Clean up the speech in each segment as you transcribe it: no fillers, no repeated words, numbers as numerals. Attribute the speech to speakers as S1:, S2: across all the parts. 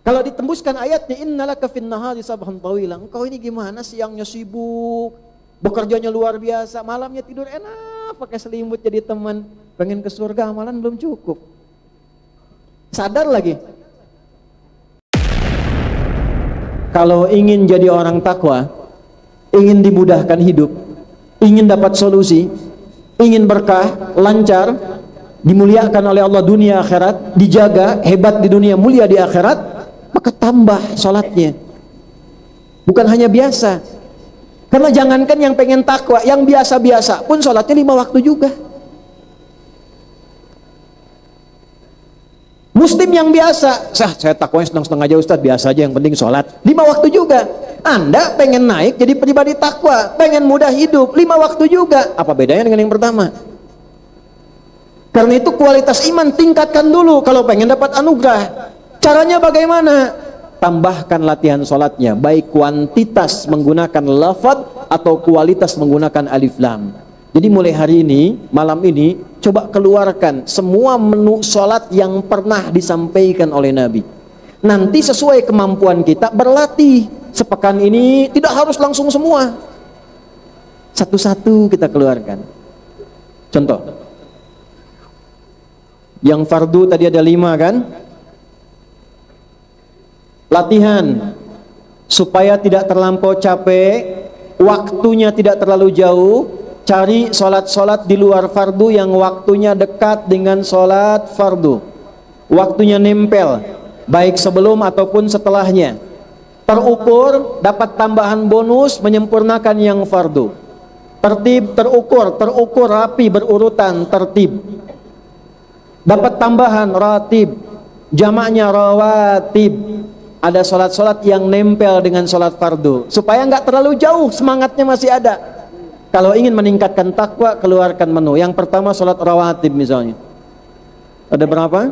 S1: Kalau ditembuskan ayatnya innalaka fin nahari sabhan tawila, engkau ini gimana, siangnya sibuk, bekerjanya luar biasa, malamnya tidur enak, pakai selimut jadi teman, pengen ke surga, amalan belum cukup. Sadar lagi. Kalau ingin jadi orang takwa, ingin dimudahkan hidup, ingin dapat solusi, ingin berkah, lancar, dimuliakan oleh Allah dunia akhirat, dijaga, hebat di dunia, mulia di akhirat, maka tambah sholatnya. Bukan hanya biasa. Karena jangankan yang pengen takwa, yang biasa-biasa pun sholatnya 5 waktu juga. Muslim yang biasa, saya takwanya setengah-setengah aja Ustaz, biasa aja, yang penting sholat 5 waktu juga. Anda pengen naik jadi pribadi takwa, pengen mudah hidup 5 waktu juga. Apa bedanya dengan yang pertama? Karena itu kualitas iman tingkatkan dulu kalau pengen dapat anugerah. Caranya bagaimana? Tambahkan latihan sholatnya, baik kuantitas menggunakan lafaz atau kualitas menggunakan alif lam. Jadi mulai hari ini, malam ini, coba keluarkan semua menu sholat yang pernah disampaikan oleh Nabi. Nanti sesuai kemampuan kita berlatih. Sepekan ini tidak harus langsung semua. Satu-satu kita keluarkan. Contoh. Yang fardu tadi ada 5 kan? Latihan supaya tidak terlampau capek, waktunya tidak terlalu jauh, cari sholat-sholat di luar fardu yang waktunya dekat dengan sholat fardu, waktunya nempel, baik sebelum ataupun setelahnya. Terukur, dapat tambahan bonus, menyempurnakan yang fardu. Tertib, terukur rapi, berurutan, tertib. Dapat tambahan ratib, jamaknya rawatib. Ada sholat-sholat yang nempel dengan sholat fardu, supaya nggak terlalu jauh, semangatnya masih ada. Kalau ingin meningkatkan takwa, keluarkan menu. Yang pertama sholat rawatib misalnya. Ada berapa?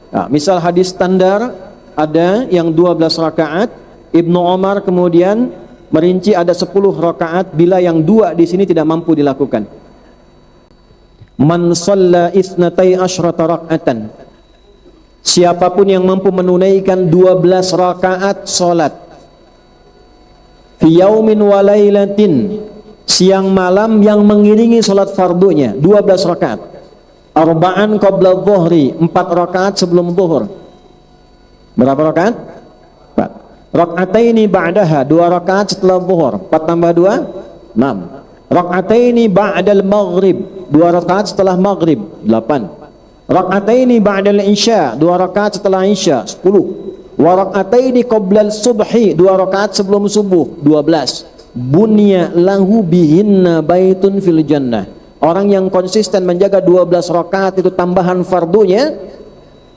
S1: Nah, misal hadis standar ada yang 12 rakaat. Ibnu Umar kemudian merinci ada 10 rakaat bila yang 2 di sini tidak mampu dilakukan. Man shalla isnatai asyrata raka'atan. Siapapun yang mampu menunaikan 12 rakaat salat fi yaumin wa lailatin, siang malam yang mengiringi salat fardunya 12 rakaat. Arba'an qabla dhuhri, 4 rakaat sebelum zuhur. Berapa rakaat? 4. Raka'ataini ba'daha, 2 rakaat setelah zuhur. 4 tambah 2 6. Raka'ataini ba'dal maghrib, 2 rakaat setelah maghrib. 8. Raka'ataini ba'dal isya, 2 rakaat setelah isya. 10. Wa raka'ataini qoblal subhi, 2 rakaat sebelum subuh. 12. Bunya lahu bihinna baitun fil jannah. Orang yang konsisten menjaga 12 rakaat itu tambahan fardunya,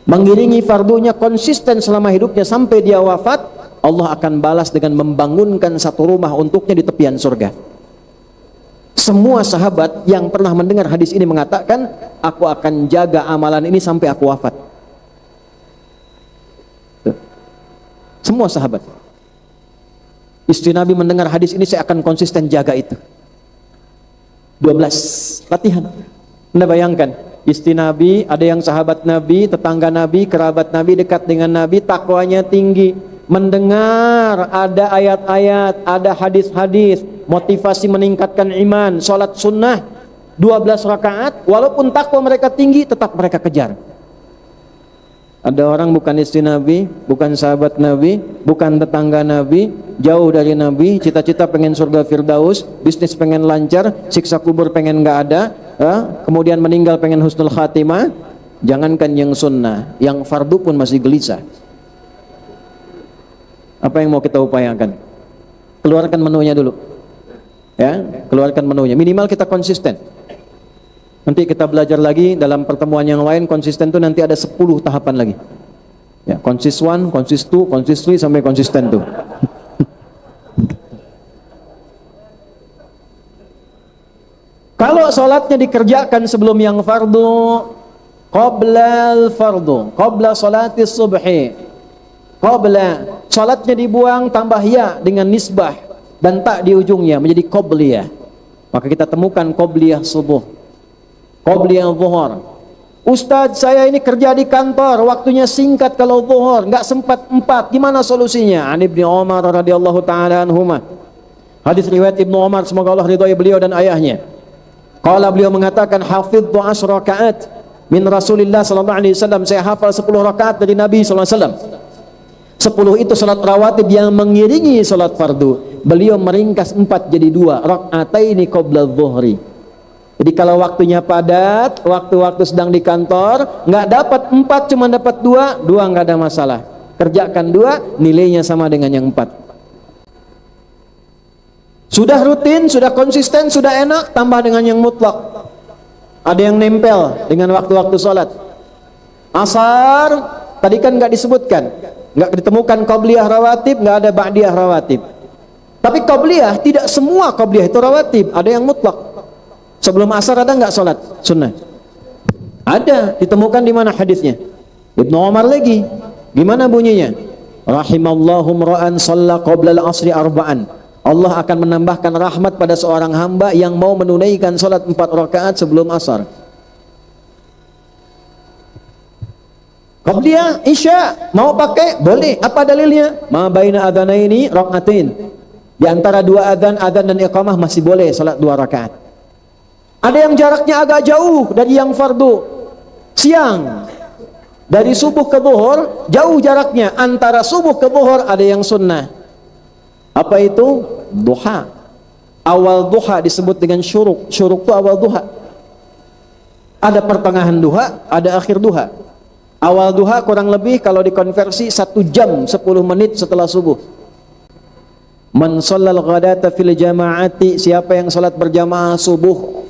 S1: mengiringi fardunya konsisten selama hidupnya sampai dia wafat, Allah akan balas dengan membangunkan satu rumah untuknya di tepian surga. Semua sahabat yang pernah mendengar hadis ini mengatakan, aku akan jaga amalan ini sampai aku wafat. Semua sahabat. Istri Nabi mendengar hadis ini, saya akan konsisten jaga itu. 12 latihan. Anda bayangkan, istri Nabi, ada yang sahabat Nabi, tetangga Nabi, kerabat Nabi, dekat dengan Nabi, takwanya tinggi, mendengar ada ayat-ayat, ada hadis-hadis, motivasi meningkatkan iman, sholat sunnah, 12 rakaat, walaupun takwa mereka tinggi, tetap mereka kejar. Ada orang bukan istri Nabi, bukan sahabat Nabi, bukan tetangga Nabi, jauh dari Nabi, cita-cita pengen surga Firdaus, bisnis pengen lancar, siksa kubur pengen nggak ada, kemudian meninggal pengen husnul khatimah. Jangankan yang sunnah, yang fardu pun masih gelisah. Apa yang mau kita upayakan? Keluarkan menunya dulu. Ya, keluarkan menunya. Minimal kita konsisten. Nanti kita belajar lagi dalam pertemuan yang lain, konsisten itu nanti ada 10 tahapan lagi. Ya, konsis 1, konsis 2, konsis 3 sampai konsisten tuh. Kalau sholatnya dikerjakan sebelum yang fardu, qabla al-fardu, qabla sholati subhi, qabla, sholatnya dibuang tambah ya dengan nisbah dan tak di ujungnya menjadi qabliyah. Maka kita temukan qabliyah subuh, qabliyah zuhur, Ustadz, saya ini kerja di kantor, waktunya singkat kalau zuhur, nggak sempat 4. Gimana solusinya? An Ibnu Umar radhiyallahu taala anhuma. Hadis riwayat Ibnu Umar, semoga Allah ridhoi beliau dan ayahnya. Qala, beliau mengatakan, hafidhu 10 rakaat min Rasulillah sallallahu alaihi wasallam. Saya hafal 10 rakaat dari Nabi sallallahu alaihi wasallam. 10 itu salat rawatib yang mengiringi salat fardu. Beliau meringkas 4 jadi 2, rakaataini qabla dhuhri. Jadi kalau waktunya padat, waktu-waktu sedang di kantor, nggak dapat 4, cuma dapat 2 nggak ada masalah. Kerjakan 2, nilainya sama dengan yang 4. Sudah rutin, sudah konsisten, sudah enak, tambah dengan yang mutlak. Ada yang nempel dengan waktu-waktu sholat. Asar, tadi kan nggak disebutkan, nggak ditemukan qabliyah rawatib, nggak ada ba'diyah rawatib. Tapi qabliyah, tidak semua qabliyah itu rawatib, ada yang mutlak. Sebelum asar ada nggak sholat sunnah? Ada, ditemukan di mana hadisnya? Ibnu Umar lagi. Gimana bunyinya? Rahimallahu mra'an shalla qabla al-asri arba'an. Allah akan menambahkan rahmat pada seorang hamba yang mau menunaikan sholat 4 rakaat sebelum asar. Qabliyah isya mau pakai boleh. Apa dalilnya? Ma baina adzanaini rakaatain. Di antara 2 adzan dan iqamah masih boleh salat 2 rakaat. Ada yang jaraknya agak jauh dari yang fardu. Siang dari subuh ke zuhur jauh jaraknya. Antara subuh ke zuhur ada yang sunnah. Apa itu? Duha. Awal duha disebut dengan syuruk. Syuruk itu awal duha. Ada pertengahan duha, ada akhir duha. Awal duha kurang lebih kalau dikonversi 1 jam 10 menit setelah subuh. Man shallal ghadata fil jama'ati, siapa yang salat berjamaah subuh,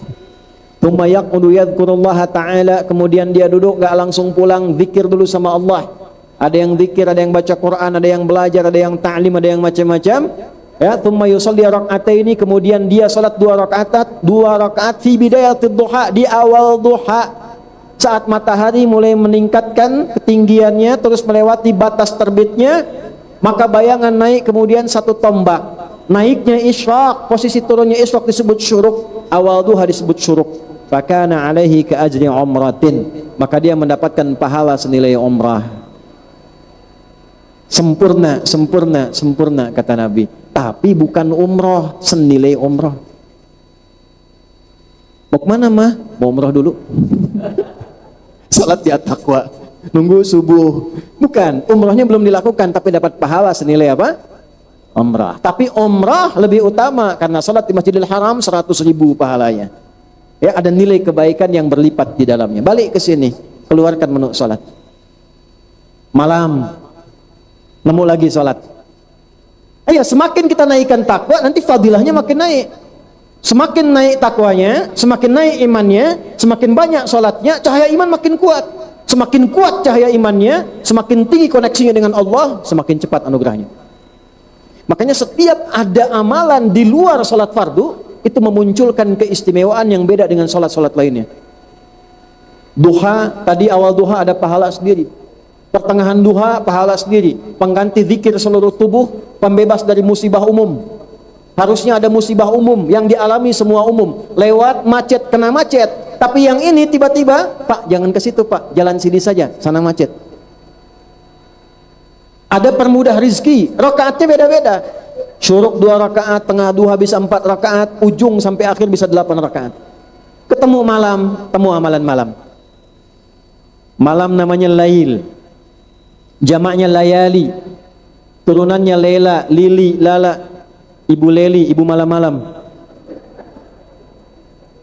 S1: tsumma yaqudu yadhkurullaha ta'ala, kemudian dia duduk gak langsung pulang, zikir dulu sama Allah. Ada yang zikir, ada yang baca Quran, ada yang belajar, ada yang ta'lim, ada yang macam-macam. Ya, tsumma yusalli rak'ataini, kemudian dia salat 2 rakaat fi bidayatid duha, di awal duha. Saat matahari mulai meningkatkan ketinggiannya terus melewati batas terbitnya, maka bayangan naik kemudian 1 tombak. Naiknya isyraq, posisi turunnya isyraq disebut syuruk, awal duha disebut syuruk. Fakana alaihi ka ajri umratin, maka dia mendapatkan pahala senilai umrah. Sempurna, sempurna, sempurna kata Nabi. Tapi bukan umrah senilai umrah. Mau kemana mah? Mau umrah dulu. Salat di at-taqwa, nunggu subuh. Bukan, umrahnya belum dilakukan tapi dapat pahala senilai apa? Umrah. Tapi umrah lebih utama karena salat di Masjidil Haram 100.000 pahalanya. Ya, ada nilai kebaikan yang berlipat di dalamnya. Balik ke sini, keluarkan menu salat. Malam nemu lagi salat. Ayo, semakin kita naikkan takwa, nanti fadilahnya makin naik. Semakin naik takwanya, semakin naik imannya, semakin banyak salatnya, cahaya iman makin kuat. Semakin kuat cahaya imannya, semakin tinggi koneksinya dengan Allah, semakin cepat anugerahnya. Makanya setiap ada amalan di luar salat fardu, itu memunculkan keistimewaan yang beda dengan salat-salat lainnya. Duha, tadi awal duha ada pahala sendiri. Pertengahan duha pahala sendiri. Pengganti zikir seluruh tubuh, pembebas dari musibah umum. Harusnya ada musibah umum yang dialami semua umum. Lewat macet, kena macet. Tapi yang ini tiba-tiba, Pak jangan ke situ Pak, jalan sini saja, sana macet. Ada permudah rizki, rakaatnya beda-beda. Syuruk 2 rakaat, tengah duha bisa 4 rakaat, ujung sampai akhir bisa 8 rakaat. Ketemu malam, temu amalan malam. Malam namanya lail, jamaknya layali, turunannya lela, lili, lala, ibu leli, ibu malam-malam.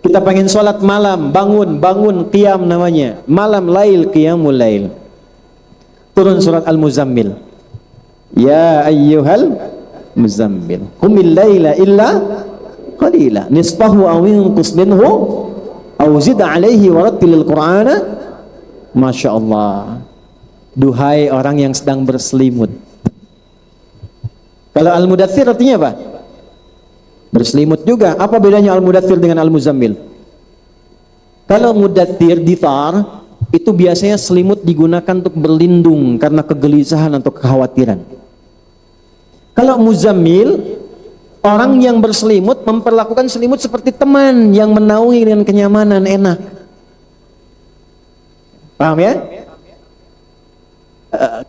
S1: Kita pengen sholat malam, bangun, qiyam namanya. Malam lail, qiyamul lail. Turun surat Al-Muzammil. Ya ayyuhal muzammil, qumil laila illa qalila, nisfahu aw inqus minhu aw zid alaihi warattilil qur'ana. Masya Allah. Duhai orang yang sedang berselimut. Kalau Al-Mudaththir artinya apa? Berselimut juga. Apa bedanya Al-Mudaththir dengan Al-Muzammil? Kalau Mudaththir dithar, itu biasanya selimut digunakan untuk berlindung karena kegelisahan atau kekhawatiran. Kalau Muzammil, orang yang berselimut memperlakukan selimut seperti teman yang menaungi dengan kenyamanan, enak. Paham ya?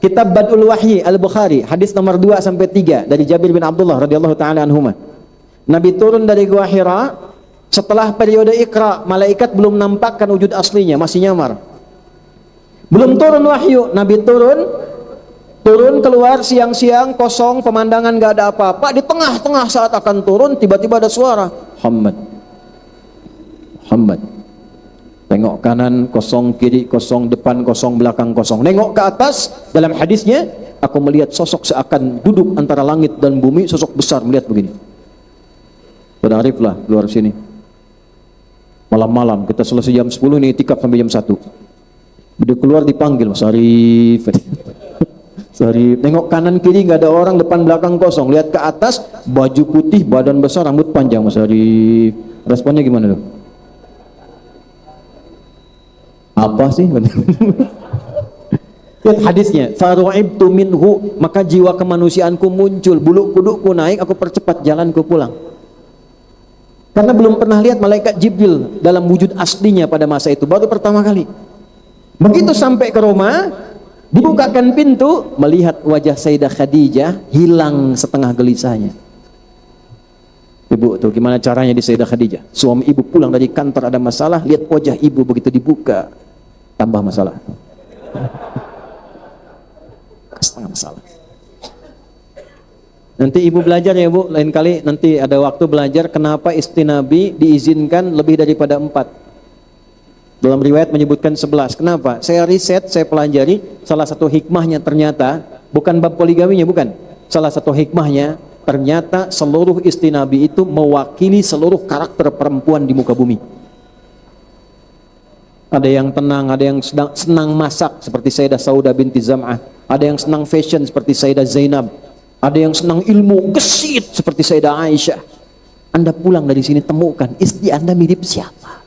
S1: Kitab Badul Wahyi Al-Bukhari, hadis nomor 2 sampai 3 dari Jabir bin Abdullah radhiyallahu taala anhuma. Nabi turun dari Gua Hira setelah periode Iqra, malaikat belum nampakkan wujud aslinya, masih nyamar. Belum turun wahyu, Nabi turun keluar siang-siang, kosong, pemandangan gak ada apa-apa. Di tengah-tengah saat akan turun, tiba-tiba ada suara, Muhammad. Tengok kanan kosong, kiri kosong, depan kosong, belakang kosong. Nengok ke atas, dalam hadisnya, aku melihat sosok seakan duduk antara langit dan bumi, sosok besar melihat begini. Berariflah keluar sini. Malam-malam, kita selesai jam 10 nih, tikap sampai jam 1. Dia keluar dipanggil, Mas Arif. Arif. Tengok kanan kiri nggak ada orang, depan belakang kosong. Lihat ke atas, baju putih, badan besar, rambut panjang, Mas Arif. Responnya gimana tuh? Apa sih? Lihat hadisnya, faru'ibtu minhu, maka jiwa kemanusiaanku muncul, bulu kudukku naik, aku percepat jalanku pulang. Karena belum pernah lihat malaikat Jibril dalam wujud aslinya pada masa itu, baru pertama kali. Begitu sampai ke rumah, dibukakan pintu, melihat wajah Sayyidah Khadijah hilang setengah gelisahnya. Ibu tuh gimana caranya di Sayyidah Khadijah? Suami ibu pulang dari kantor ada masalah, lihat wajah ibu begitu dibuka, tambah masalah. Setengah masalah. Nanti ibu belajar ya bu, lain kali nanti ada waktu belajar kenapa istri Nabi diizinkan lebih daripada 4. Dalam riwayat menyebutkan 11. Kenapa? Saya riset, saya pelajari, salah satu hikmahnya ternyata, bukan bab poligaminya, bukan. Salah satu hikmahnya, ternyata seluruh istri Nabi itu mewakili seluruh karakter perempuan di muka bumi. Ada yang tenang, ada yang senang masak seperti Sayyidah Saudah binti Zam'ah, ada yang senang fashion seperti Sayyidah Zainab, ada yang senang ilmu gesit seperti Sayyidah Aisyah. Anda pulang dari sini temukan istri Anda mirip siapa?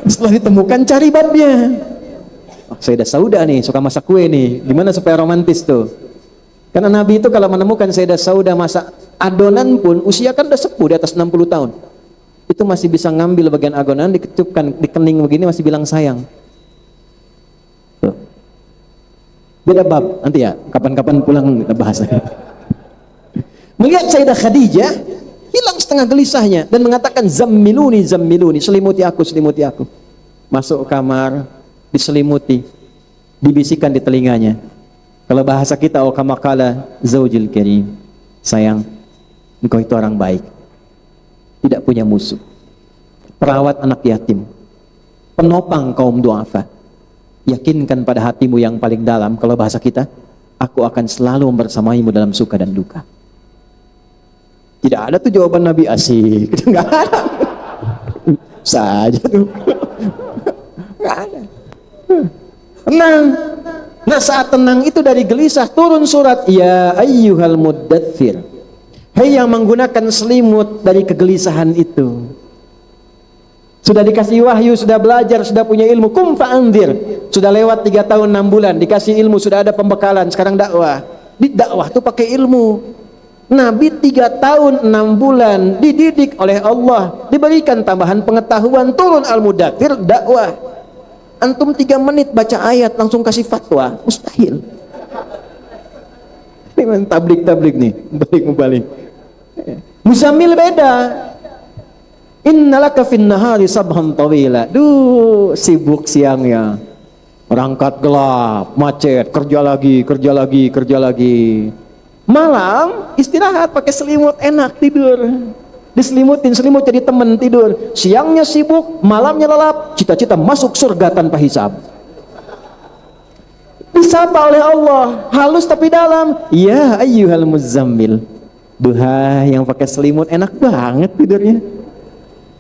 S1: Setelah ditemukan cari babnya. Sayyidah Saudah nih suka masak kue nih, gimana supaya romantis tuh? Karena Nabi itu kalau menemukan Sayyidah Saudah masak adonan pun, usia kan udah sepuh di atas 60 tahun, itu masih bisa ngambil bagian adonan, dikecupkan di kening begini masih bilang sayang. Tuh. Beda bab nanti ya, kapan-kapan pulang kita bahas. Melihat Sayyidah Khadijah hilang setengah gelisahnya dan mengatakan zammiluni, selimuti aku. Masuk kamar, diselimuti, dibisikkan di telinganya. Kalau bahasa kita, oh kama qala zaujil karim, sayang, engkau itu orang baik, tidak punya musuh, perawat anak yatim, penopang kaum duafa, yakinkan pada hatimu yang paling dalam, kalau bahasa kita, aku akan selalu membersamaimu dalam suka dan duka. Tidak ada tuh jawaban Nabi asik, nggak ada. Saja tuh, nggak ada. Tenang. Nah saat tenang itu dari gelisah turun surat, ya ayyuhal muddatsir, hei yang menggunakan selimut dari kegelisahan itu. Sudah dikasih wahyu, sudah belajar, sudah punya ilmu, kum fa'anzir. Sudah lewat 3 tahun 6 bulan, dikasih ilmu, sudah ada pembekalan, sekarang dakwah. Di dakwah tuh pakai ilmu. Nabi 3 tahun 6 bulan dididik oleh Allah, diberikan tambahan pengetahuan, turun al-muddatsir, dakwah. Antum 3 menit baca ayat langsung kasih fatwa, mustahil. Ini tablik nih, balik. Muzammil beda. Innalaka fin nahari sabhan tawila. Duh, sibuk siangnya. Berangkat gelap, macet, kerja lagi. Malam istirahat pakai selimut, enak tidur. Diselimutin, selimut jadi teman tidur. Siangnya sibuk, malamnya lelap, cita-cita masuk surga tanpa hisab. Disapa oleh Allah, halus tapi dalam. Ya ayyuhal muzammil, duha yang pakai selimut enak banget tidurnya.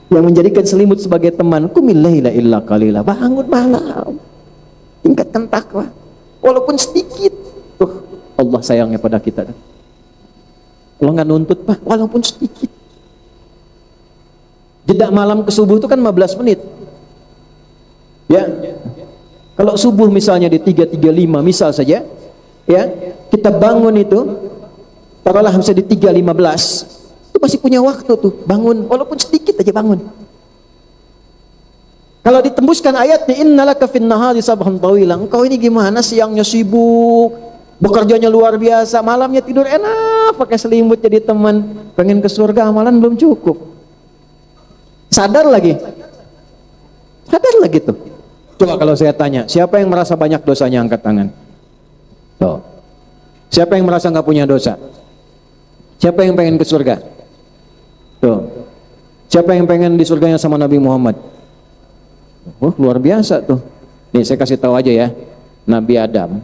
S1: Yang menjadikan selimut sebagai teman, qumil laila illa qalila, bangun malam, tingkatkan takwa walaupun sedikit. Tuh Allah sayangnya pada kita. Allah nggak nuntut Pak, walaupun sedikit. Jeda malam ke subuh itu kan 15 menit. Ya. Kalau subuh misalnya di 3.35 misal saja, ya, kita bangun itu taruhlah misalnya di 3.15. Itu Itu masih punya waktu tuh, bangun, walaupun sedikit aja bangun. Kalau ditembuskan ayatnya, innalaka fin nahari sabhan tawila, engkau ini gimana, siangnya sibuk, bekerjanya luar biasa, malamnya tidur enak, pakai selimut jadi teman, pengen ke surga, amalan belum cukup. Sadar lagi tuh. Coba kalau saya tanya, siapa yang merasa banyak dosanya, angkat tangan. Tuh. Siapa yang merasa nggak punya dosa? Siapa yang pengen ke surga? Tuh. Siapa yang pengen di surganya sama Nabi Muhammad? Oh, luar biasa tuh. Nih saya kasih tahu aja ya. Nabi Adam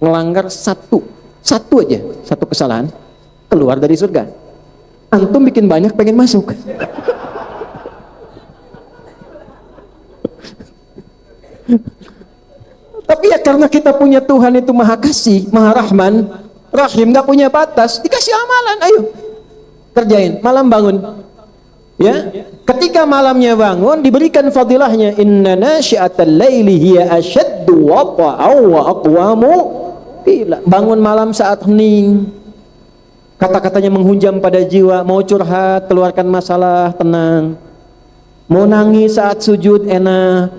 S1: melanggar satu aja, satu kesalahan, keluar dari surga. Antum bikin banyak pengen masuk. Tapi ya karena kita punya Tuhan itu maha kasih, maha rahman, rahim, gak punya batas, dikasih amalan, ayo kerjain, malam bangun. Ya, ketika malamnya bangun diberikan fadilahnya, inna nasyi'atal laili hiya asyaddu wata'aw wa aqwamu qila. Bangun malam saat hening, kata-katanya menghunjam pada jiwa, mau curhat keluarkan masalah tenang, mau nangis saat sujud enak.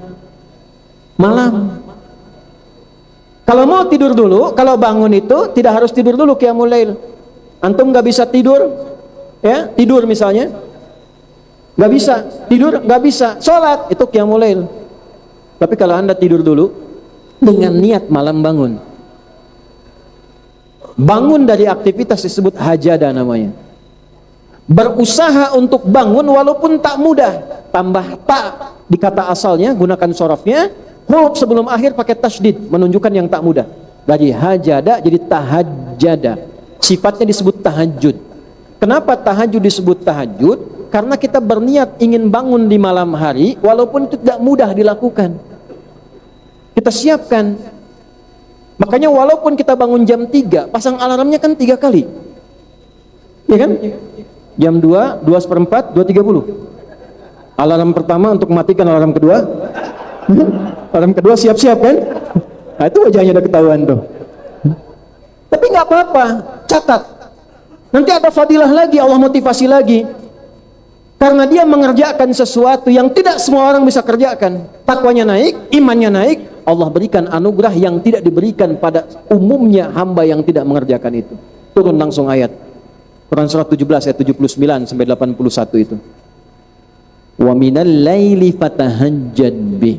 S1: Malam kalau mau tidur dulu, kalau bangun itu tidak harus tidur dulu qiyamul lail. Antum gak bisa tidur, ya tidur misalnya, gak bisa tidur, gak bisa sholat, itu qiyamul lail. Tapi kalau anda tidur dulu dengan niat malam bangun dari aktivitas disebut hajada namanya. Berusaha untuk bangun walaupun tak mudah, tambah tak di kata asalnya, gunakan sorofnya, huruf sebelum akhir pakai tasydid, menunjukkan yang tak mudah. Dari hajada jadi tahajjada, sifatnya disebut tahajud. Kenapa tahajud disebut tahajud? Karena kita berniat ingin bangun di malam hari walaupun itu tidak mudah dilakukan. Kita siapkan. Makanya walaupun kita bangun jam 3, pasang alarmnya kan 3 kali. Ya kan? Jam 2, 2:04, 2:30. Alarm pertama untuk matikan, alarm kedua. Alarm kedua siap-siap kan? Nah, itu wajahnya udah ketahuan tuh. Tapi nggak apa-apa, catat. Nanti ada fadilah lagi, Allah motivasi lagi. Karena dia mengerjakan sesuatu yang tidak semua orang bisa kerjakan. Takwanya naik, imannya naik, Allah berikan anugerah yang tidak diberikan pada umumnya hamba yang tidak mengerjakan itu. Turun langsung ayat. Quran surah 17 ayat 79 sampai 81 itu. Wa minal laili fatahajjad bih.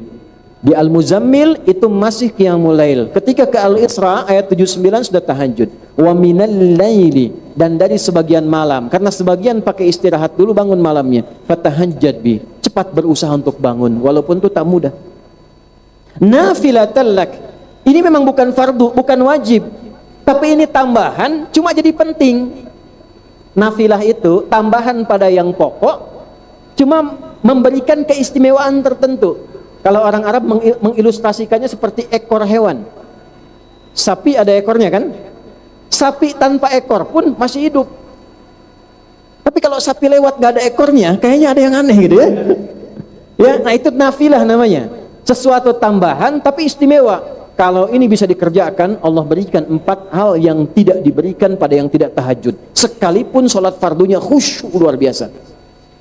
S1: Di Al-Muzammil itu masih qiyamul lail. Ketika ke Al-Isra ayat 79 sudah tahajud. Wa minal laili, dan dari sebagian malam. Karena sebagian pakai istirahat dulu, bangun malamnya. Fatahajjad bih. Cepat berusaha untuk bangun walaupun itu tak mudah. Nafilatan lak. Ini memang bukan fardu, bukan wajib. Tapi ini tambahan, cuma jadi penting. Nafilah itu tambahan pada yang pokok, cuma memberikan keistimewaan tertentu. Kalau orang Arab mengilustrasikannya seperti ekor hewan. Sapi ada ekornya kan? Sapi tanpa ekor pun masih hidup. Tapi kalau sapi lewat gak ada ekornya, kayaknya ada yang aneh gitu ya. Ya, nah itu nafilah namanya. Sesuatu tambahan tapi istimewa. Kalau ini bisa dikerjakan, Allah berikan 4 hal yang tidak diberikan pada yang tidak tahajud. Sekalipun sholat fardunya khusyuk luar biasa.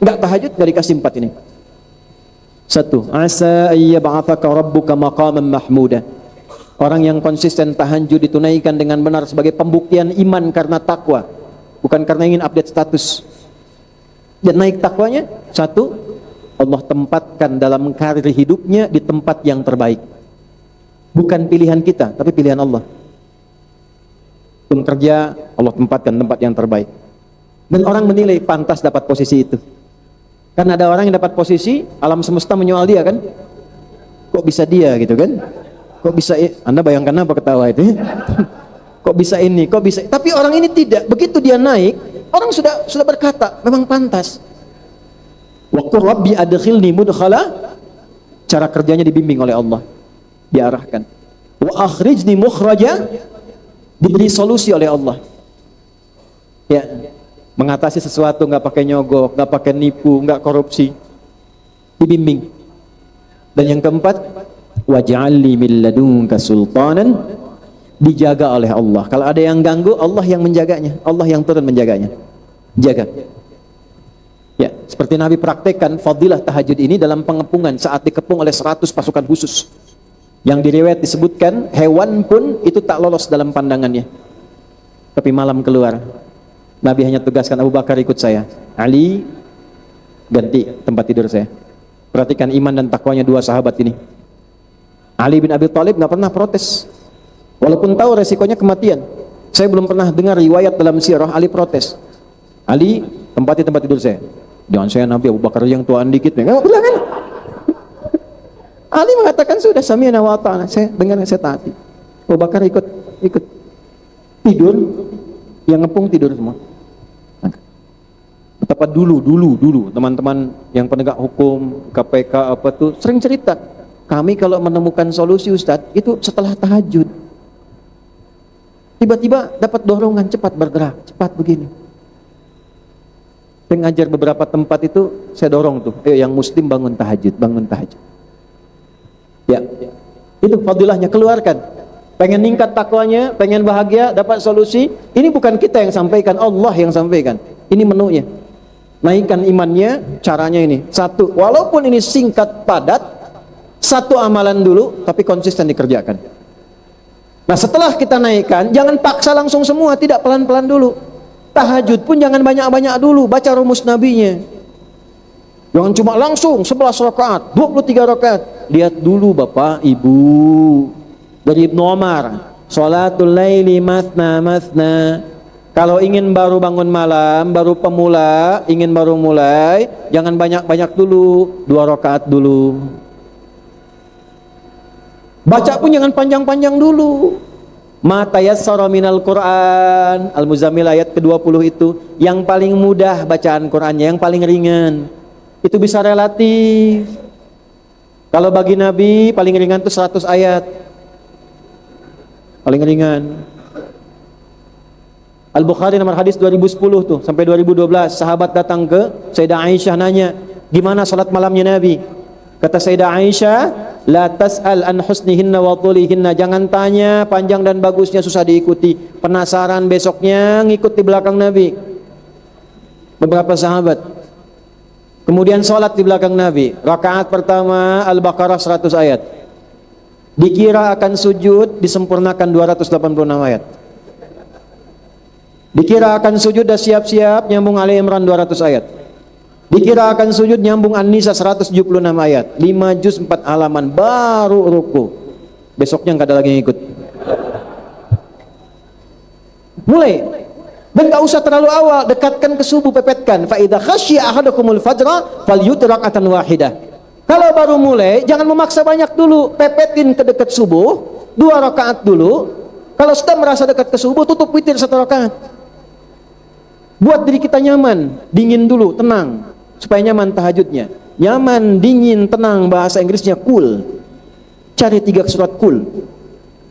S1: Enggak tahajud, gak dikasih 4 ini. 1. Asa ayyab'athaka rabbuka maqaman mahmuda. Orang yang konsisten tahajud ditunaikan dengan benar sebagai pembuktian iman karena takwa, bukan karena ingin update status. Dan naik takwanya, 1, Allah tempatkan dalam karir hidupnya di tempat yang terbaik. Bukan pilihan kita, tapi pilihan Allah. Untuk kerja, Allah tempatkan tempat yang terbaik. Dan orang menilai pantas dapat posisi itu. Kan ada orang yang dapat posisi, alam semesta menyoal dia kan? Kok bisa dia gitu kan? Kok bisa, Anda bayangkan apa ketawa itu? Kok bisa ini, kok bisa. Tapi orang ini tidak. Begitu dia naik, orang sudah berkata, memang pantas. Wa qur rabbi adkhilni mudkhala. Cara kerjanya dibimbing oleh Allah, diarahkan. Wa akhrijni mukhraja, diberi solusi oleh Allah. Ya, mengatasi sesuatu nggak pakai nyogok, nggak pakai nipu, nggak korupsi, dibimbing. Dan yang keempat, waj'alni min ladunka sultanan, dijaga oleh Allah. Kalau ada yang ganggu, Allah yang menjaganya, Allah yang turun menjaganya. Jaga. Ya, seperti Nabi praktekkan fadilah tahajud ini dalam pengepungan saat dikepung oleh 100 pasukan khusus. Yang di riwayat disebutkan hewan pun itu tak lolos dalam pandangannya. Tapi malam keluar, Nabi hanya tugaskan Abu Bakar ikut saya, Ali ganti tempat tidur saya. Perhatikan iman dan takwanya dua sahabat ini. Ali bin Abi Thalib nggak pernah protes, walaupun tahu resikonya kematian. Saya belum pernah dengar riwayat dalam sirah Ali protes. Ali tempati tempat tidur saya. Jangan saya Nabi, Abu Bakar yang tuaan dikit. Nggak bilang kan? Ali mengatakan sudah sami'na wa ata'na. Saya dengar, saya taati. Abu Bakar ikut tidur, yang ngepung tidur semua. Betapa dulu teman-teman yang penegak hukum, KPK apa tuh sering cerita. Kami kalau menemukan solusi Ustadz itu setelah tahajud. Tiba-tiba dapat dorongan cepat bergerak, cepat begini. Saya ngajar beberapa tempat itu, saya dorong tuh, yang muslim bangun tahajud. Ya, itu fadilahnya, keluarkan. Pengen ningkat takwanya, pengen bahagia, dapat solusi. Ini bukan kita yang sampaikan, Allah yang sampaikan. Ini menunya. Naikkan imannya, caranya ini. Satu, walaupun ini singkat padat, satu amalan dulu, tapi konsisten dikerjakan. Nah setelah kita naikkan, jangan paksa langsung semua, tidak, pelan-pelan dulu. Tahajud pun jangan banyak-banyak dulu, baca rumus nabinya. Jangan cuma langsung 11 rakaat, 23 rakaat. Lihat dulu Bapak, Ibu. Dari Ibnu Umar, sholatul laili mathna mathna. Kalau ingin baru bangun malam, baru pemula, ingin baru mulai, jangan banyak-banyak dulu, 2 rakaat dulu. Baca pun jangan panjang-panjang dulu. Ma tayassara minal Quran, Al-Muzammil ayat ke-20 itu, yang paling mudah bacaan Qurannya, yang paling ringan. Itu bisa relatif. Kalau bagi Nabi paling ringan itu 100 ayat. Paling ringan. Al-Bukhari nomor hadis 2010 tuh sampai 2012, sahabat datang ke Sayyidah Aisyah nanya, "Gimana salat malamnya Nabi?" Kata Sayyidah Aisyah, "La tas'al an husnihinna wa tulihinna." Jangan tanya panjang dan bagusnya, susah diikuti. Penasaran besoknya ngikut di belakang Nabi. Beberapa sahabat. Kemudian sholat di belakang Nabi. Rakaat pertama Al-Baqarah 100 ayat. Dikira akan sujud, disempurnakan 286 ayat. Dikira akan sujud, dah siap-siap nyambung Ali Imran 200 ayat. Dikira akan sujud, nyambung An-Nisa 176 ayat. 5 juz 4 halaman, baru ruku. Besoknya nggak ada lagi yang ikut. Mulai. Dan gak usah terlalu awal, dekatkan ke subuh, pepetkan. Fa idza khasyiya ahadakumul fajra falyutir raka'atan wahidah. Kalau baru mulai, jangan memaksa banyak dulu, pepetin ke dekat subuh, 2 rakaat dulu. Kalau sudah merasa dekat ke subuh, tutup witir 1 rakaat. Buat diri kita nyaman, dingin dulu, tenang, supaya nyaman tahajudnya. Nyaman, dingin, tenang, bahasa Inggrisnya cool. Cari 3 surat cool.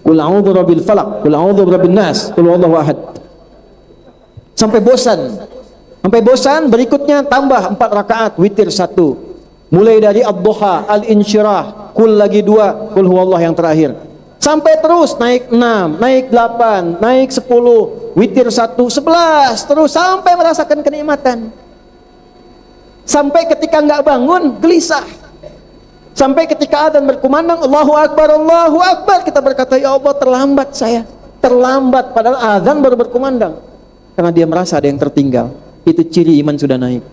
S1: Qul a'udzu birabbil falaq, qul a'udzu birabbin nas, qul huwallahu ahad. Sampai bosan. Sampai bosan, berikutnya tambah 4 rakaat, witir 1. Mulai dari ad-duha, al-insyirah, qul lagi 2, qul huwallahu yang terakhir. Sampai terus naik 6, naik 8, naik 10, witir 1, 11, terus sampai merasakan kenikmatan. Sampai ketika nggak bangun, gelisah. Sampai ketika adzan berkumandang, Allahu Akbar, kita berkata, ya Allah terlambat saya. Terlambat, padahal adzan baru berkumandang. Karena dia merasa ada yang tertinggal. Itu ciri iman sudah naik.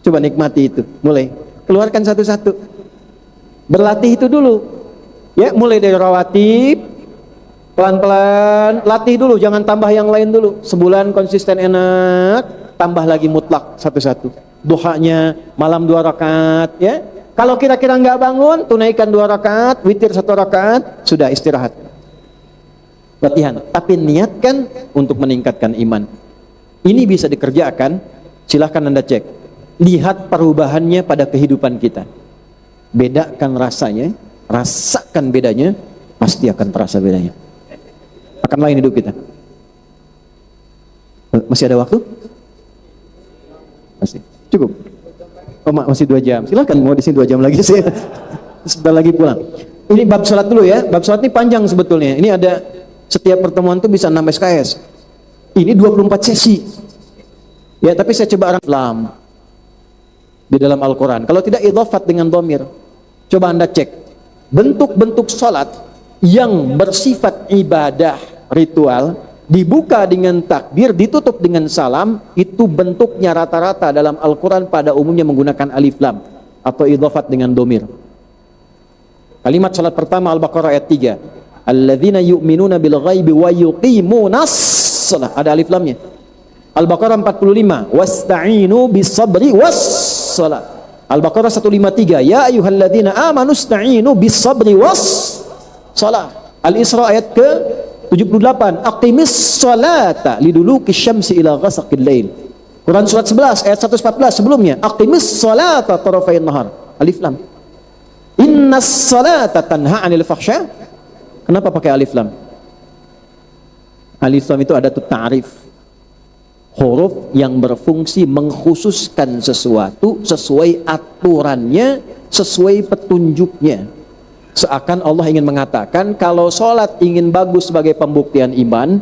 S1: Coba nikmati itu, mulai. Keluarkan satu-satu. Berlatih itu dulu. Ya, mulai dari rawatib, pelan-pelan, latih dulu, jangan tambah yang lain dulu. Sebulan konsisten enak, tambah lagi mutlak satu-satu. Duhanya malam 2 rakaat, ya. Kalau kira-kira nggak bangun, tunaikan 2 rakaat, witir 1 rakaat, sudah istirahat. Latihan, tapi niatkan untuk meningkatkan iman. Ini bisa dikerjakan, silahkan Anda cek. Lihat perubahannya pada kehidupan kita. Bedakan rasanya, rasakan bedanya, pasti akan terasa bedanya. Akan lain hidup kita. Masih ada waktu? Masih. Cukup. Oh, masih 2 jam. Silakan, mau di sini 2 jam lagi sih. Sebentar lagi pulang. Ini bab sholat dulu ya. Bab sholat ini panjang sebetulnya. Ini ada setiap pertemuan itu bisa 6 SKS. Ini 24 sesi. Ya, tapi saya coba lam di dalam Al-Quran. Kalau tidak idhofat dengan dhamir. Coba Anda cek. Bentuk-bentuk salat yang bersifat ibadah ritual, dibuka dengan takbir, ditutup dengan salam, itu bentuknya rata-rata dalam Al-Quran pada umumnya menggunakan alif lam atau idhofat dengan dhamir. Kalimat salat pertama Al-Baqarah ayat 3. Alladzina yu'minuna bil ghaibi wa yuqimunas shalah. Ada alif lamnya. Al-Baqarah 45. Wasta'inu bis sabri was shalah. Al-Baqarah 153. Ya ayyuhalladzina amanu ista'inu bis sabri was shalah. Al-Isra ayat ke 78. Aqimis salata liduluki syamsi ila ghasaqil lail. Quran surat 11 ayat 114 sebelumnya. Aqimis salata tarafain nahar. Alif lam. Innas salata tanha 'anil fahsya. Kenapa pakai alif lam? Alif lam itu ada ta'rif. Huruf yang berfungsi mengkhususkan sesuatu sesuai aturannya, sesuai petunjuknya. Seakan Allah ingin mengatakan, kalau sholat ingin bagus sebagai pembuktian iman,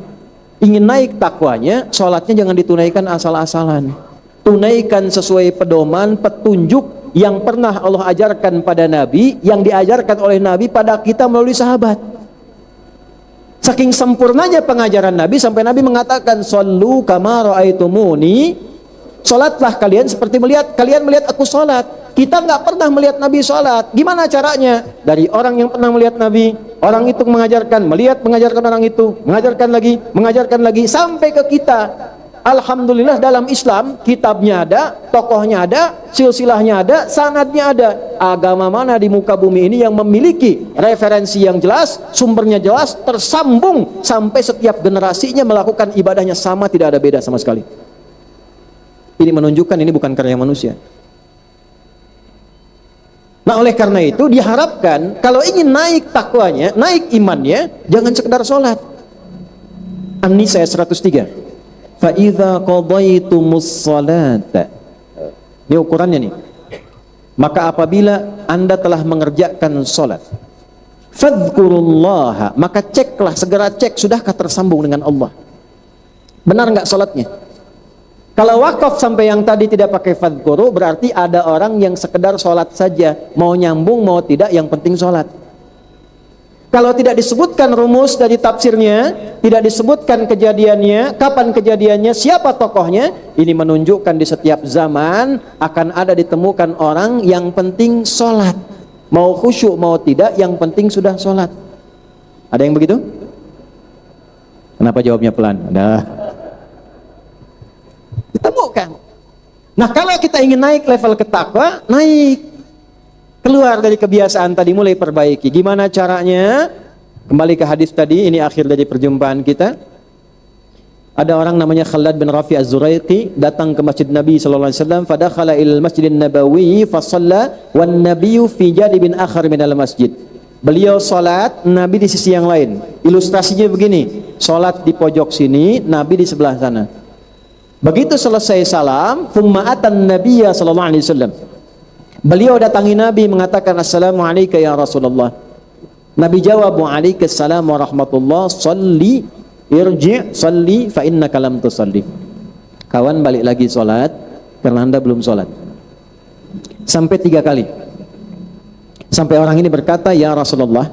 S1: ingin naik takwanya, sholatnya jangan ditunaikan asal-asalan. Tunaikan sesuai pedoman, petunjuk yang pernah Allah ajarkan pada Nabi, yang diajarkan oleh Nabi pada kita melalui sahabat. Saking sempurnanya pengajaran Nabi sampai Nabi mengatakan, "Shallu kama ra'aitumuni." Salatlah kalian seperti kalian melihat aku salat. Kita nggak pernah melihat Nabi salat. Gimana caranya? Dari orang yang pernah melihat Nabi, orang itu mengajarkan, mengajarkan orang itu, mengajarkan lagi sampai ke kita. Alhamdulillah dalam Islam kitabnya ada, tokohnya ada, silsilahnya ada, sanadnya ada. Agama mana di muka bumi ini yang memiliki referensi yang jelas, sumbernya jelas, tersambung sampai setiap generasinya melakukan ibadahnya sama, tidak ada beda sama sekali. Ini menunjukkan ini bukan karya manusia. Nah, oleh karena itu diharapkan kalau ingin naik takwanya, naik imannya, jangan sekedar sholat. An-Nisa ayat 103. Fa idza qadaitumus salata. Ini ukurannya nih. Maka apabila Anda telah mengerjakan salat, fadhkurullaha, maka ceklah, segera cek sudahkah tersambung dengan Allah. Benar enggak salatnya? Kalau wakaf sampai yang tadi tidak pakai fadhkuru, berarti ada orang yang sekedar salat saja, mau nyambung mau tidak, yang penting salat. Kalau tidak disebutkan rumus dari tafsirnya, tidak disebutkan kejadiannya, kapan kejadiannya, siapa tokohnya, ini menunjukkan di setiap zaman akan ada ditemukan orang yang penting sholat. Mau khusyuk mau tidak, yang penting sudah sholat. Ada yang begitu? Kenapa jawabnya pelan? Ada. Ditemukan. Nah, kalau kita ingin naik level ketakwa, naik. Keluar dari kebiasaan tadi, mulai perbaiki. Gimana caranya? Kembali ke hadis tadi, ini akhir dari perjumpaan kita. Ada orang namanya Khalad bin Rafi Az-Zuraiqi datang ke Masjid Nabi sallallahu alaihi wasallam, fadakhala ilal Masjidin Nabawi fa shalla wan nabiyyu fi janibin akhar minal masjid. Beliau salat, Nabi di sisi yang lain. Ilustrasinya begini, salat di pojok sini, Nabi di sebelah sana. Begitu selesai salam, thumma atan nabiyya sallallahu alaihi wasallam. Beliau datangi Nabi mengatakan, "Assalamualaikum ya Rasulullah." Nabi jawab, "Waalaikumsalam warahmatullah, salli irji' salli fa innaka lam tusalli." Kawan, balik lagi salat karena Anda belum salat. Sampai 3 kali. Sampai orang ini berkata, "Ya Rasulullah,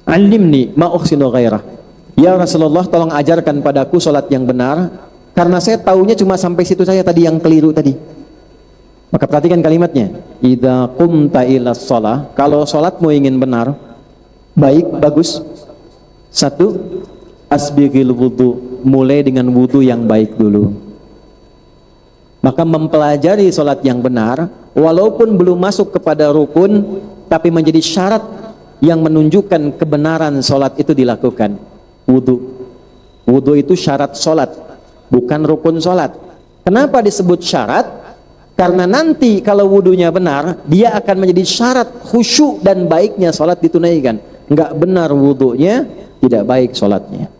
S1: alimni ma uhsinu ghairah." Ya Rasulullah, tolong ajarkan padaku salat yang benar, karena saya taunya cuma sampai situ saja tadi, yang keliru tadi. Maka perhatikan kalimatnya. Idza qumta ilas shalah, kalau salatmu ingin benar, baik, bagus. 1, asbighil wudu, mulai dengan wudu yang baik dulu. Maka mempelajari salat yang benar, walaupun belum masuk kepada rukun, tapi menjadi syarat yang menunjukkan kebenaran salat itu dilakukan. Wudu. Wudu itu syarat salat, bukan rukun salat. Kenapa disebut syarat? Karena nanti kalau wudunya benar, dia akan menjadi syarat khusyuk dan baiknya salat ditunaikan. Enggak benar wudunya, tidak baik salatnya.